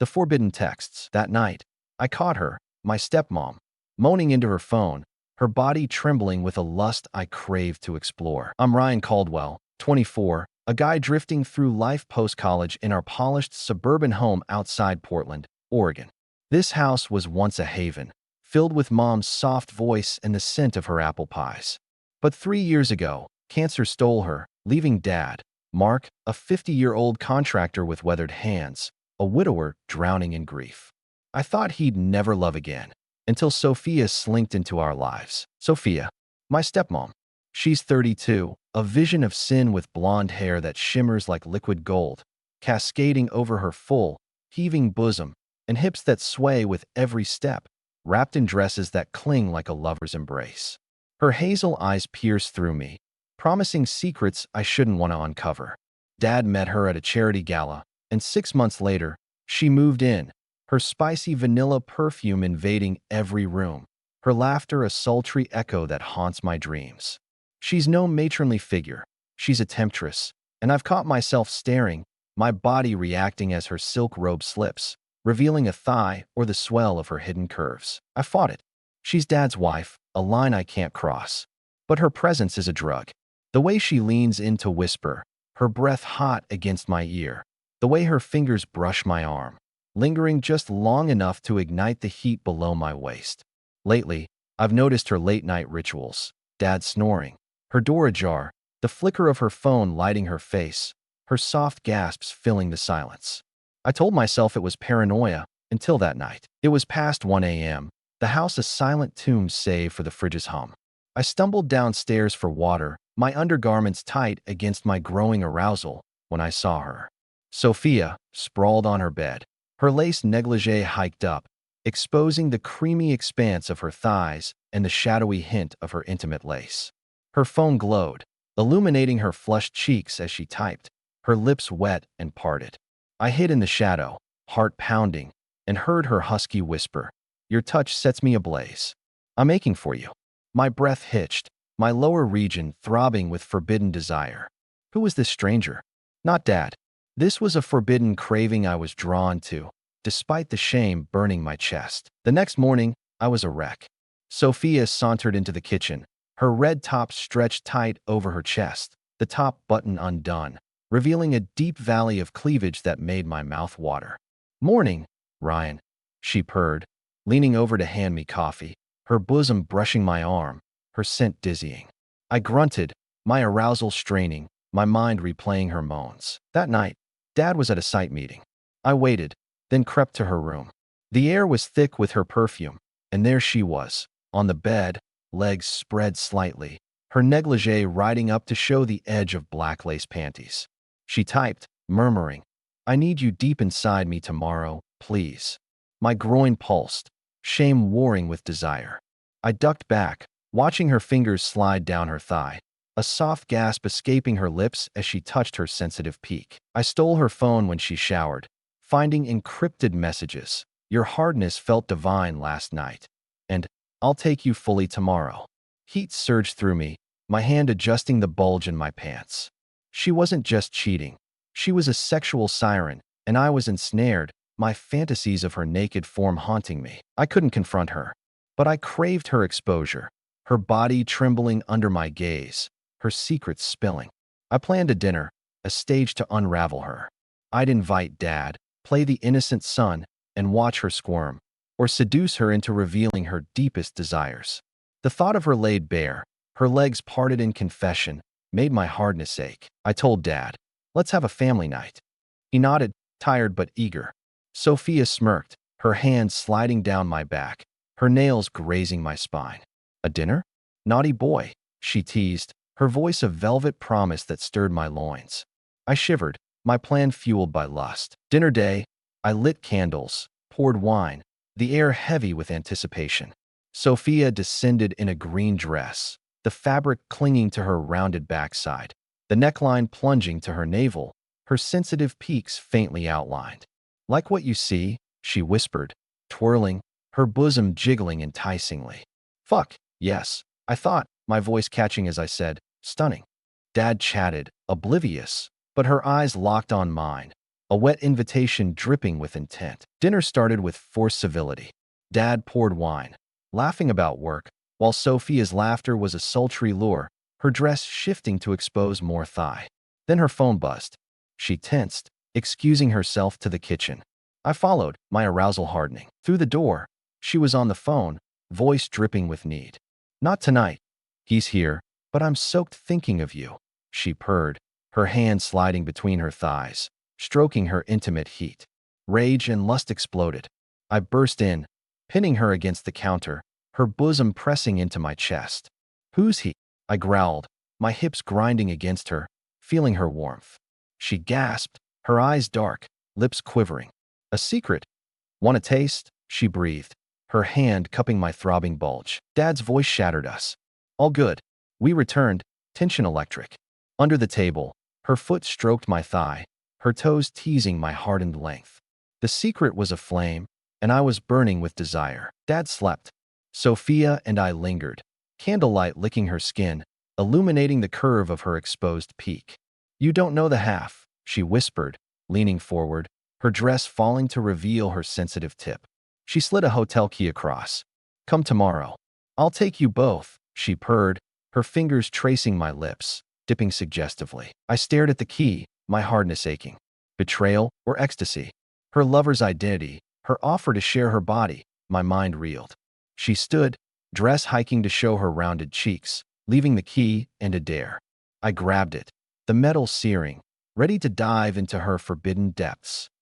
The forbidden texts. That night, I caught her, my stepmom, moaning into her phone, her body trembling with a lust I craved to explore. I'm Ryan Caldwell, 24, a guy drifting through life post-college in our polished suburban home outside Portland, Oregon. This house was once a haven, filled with mom's soft voice and the scent of her apple pies. But 3 years ago, cancer stole her, leaving Dad, Mark, a 50-year-old contractor with weathered hands, a widower drowning in grief. I thought he'd never love again, until Sophia slinked into our lives. Sophia, my stepmom. She's 32, a vision of sin with blonde hair that shimmers like liquid gold, cascading over her full, heaving bosom, and hips that sway with every step, wrapped in dresses that cling like a lover's embrace. Her hazel eyes pierce through me, promising secrets I shouldn't want to uncover. Dad met her at a charity gala, and 6 months later, she moved in, her spicy vanilla perfume invading every room, her laughter a sultry echo that haunts my dreams. She's no matronly figure, she's a temptress, and I've caught myself staring, my body reacting as her silk robe slips, revealing a thigh or the swell of her hidden curves. I fought it. She's Dad's wife, a line I can't cross. But her presence is a drug. The way she leans in to whisper, her breath hot against my ear, the way her fingers brush my arm, lingering just long enough to ignite the heat below my waist. Lately, I've noticed her late-night rituals, Dad snoring, her door ajar, the flicker of her phone lighting her face, her soft gasps filling the silence. I told myself it was paranoia until that night. It was past 1 a.m., the house a silent tomb save for the fridge's hum. I stumbled downstairs for water, my undergarments tight against my growing arousal, when I saw her. Sophia, sprawled on her bed, her lace negligee hiked up, exposing the creamy expanse of her thighs and the shadowy hint of her intimate lace. Her phone glowed, illuminating her flushed cheeks as she typed, her lips wet and parted. I hid in the shadow, heart pounding, and heard her husky whisper, "Your touch sets me ablaze. I'm aching for you." My breath hitched, my lower region throbbing with forbidden desire. Who was this stranger? Not Dad. This was a forbidden craving I was drawn to, despite the shame burning my chest. The next morning, I was a wreck. Sophia sauntered into the kitchen, her red top stretched tight over her chest, the top button undone, revealing a deep valley of cleavage that made my mouth water. "Morning, Ryan," she purred, leaning over to hand me coffee, her bosom brushing my arm, her scent dizzying. I grunted, my arousal straining, my mind replaying her moans. That night, Dad was at a site meeting. I waited, then crept to her room. The air was thick with her perfume, and there she was, on the bed, legs spread slightly, her negligee riding up to show the edge of black lace panties. She typed, murmuring, "I need you deep inside me tomorrow, please." My groin pulsed, shame warring with desire. I ducked back, watching her fingers slide down her thigh, a soft gasp escaping her lips as she touched her sensitive peak. I stole her phone when she showered, finding encrypted messages. "Your hardness felt divine last night," and "I'll take you fully tomorrow." Heat surged through me, my hand adjusting the bulge in my pants. She wasn't just cheating. She was a sexual siren, and I was ensnared, my fantasies of her naked form haunting me. I couldn't confront her, but I craved her exposure, her body trembling under my gaze, her secrets spilling. I planned a dinner, a stage to unravel her. I'd invite Dad, play the innocent son, and watch her squirm, or seduce her into revealing her deepest desires. The thought of her laid bare, her legs parted in confession, made my hardness ache. I told Dad, "Let's have a family night." He nodded, tired but eager. Sophia smirked, her hands sliding down my back, her nails grazing my spine. "A dinner? Naughty boy," she teased, her voice a velvet promise that stirred my loins. I shivered, my plan fueled by lust. Dinner day, I lit candles, poured wine, the air heavy with anticipation. Sophia descended in a green dress, the fabric clinging to her rounded backside, the neckline plunging to her navel, her sensitive peaks faintly outlined. "Like what you see," she whispered, twirling, her bosom jiggling enticingly. "Fuck, yes," I thought, my voice catching as I said, "Stunning." Dad chatted, oblivious, but her eyes locked on mine, a wet invitation dripping with intent. Dinner started with forced civility. Dad poured wine, laughing about work, while Sophia's laughter was a sultry lure, her dress shifting to expose more thigh. Then her phone buzzed. She tensed, excusing herself to the kitchen. I followed, my arousal hardening. Through the door, she was on the phone, voice dripping with need. Not tonight. He's here, but I'm soaked thinking of you, she purred, her hand sliding between her thighs, stroking her intimate heat. Rage and lust exploded. I burst in, pinning her against the counter, her bosom pressing into my chest. Who's he? I growled, my hips grinding against her, feeling her warmth. She gasped, her eyes dark, lips quivering. A secret. Want a taste? She breathed, her hand cupping my throbbing bulge. Dad's voice shattered us. All good. We returned, tension electric. Under the table, her foot stroked my thigh, her toes teasing my hardened length. The secret was aflame, and I was burning with desire. Dad slept. Sophia and I lingered, candlelight licking her skin, illuminating the curve of her exposed peak. You don't know the half, she whispered, leaning forward, her dress falling to reveal her sensitive tip. She slid a hotel key across. Come tomorrow. I'll take you both, she purred, her fingers tracing my lips, dipping suggestively. I stared at the key, my hardness aching. Betrayal or ecstasy? Her lover's identity, her offer to share her body, my mind reeled. She stood, dress hiking to show her rounded cheeks, leaving the key and a dare. I grabbed it, the metal searing, ready to dive into her forbidden depths.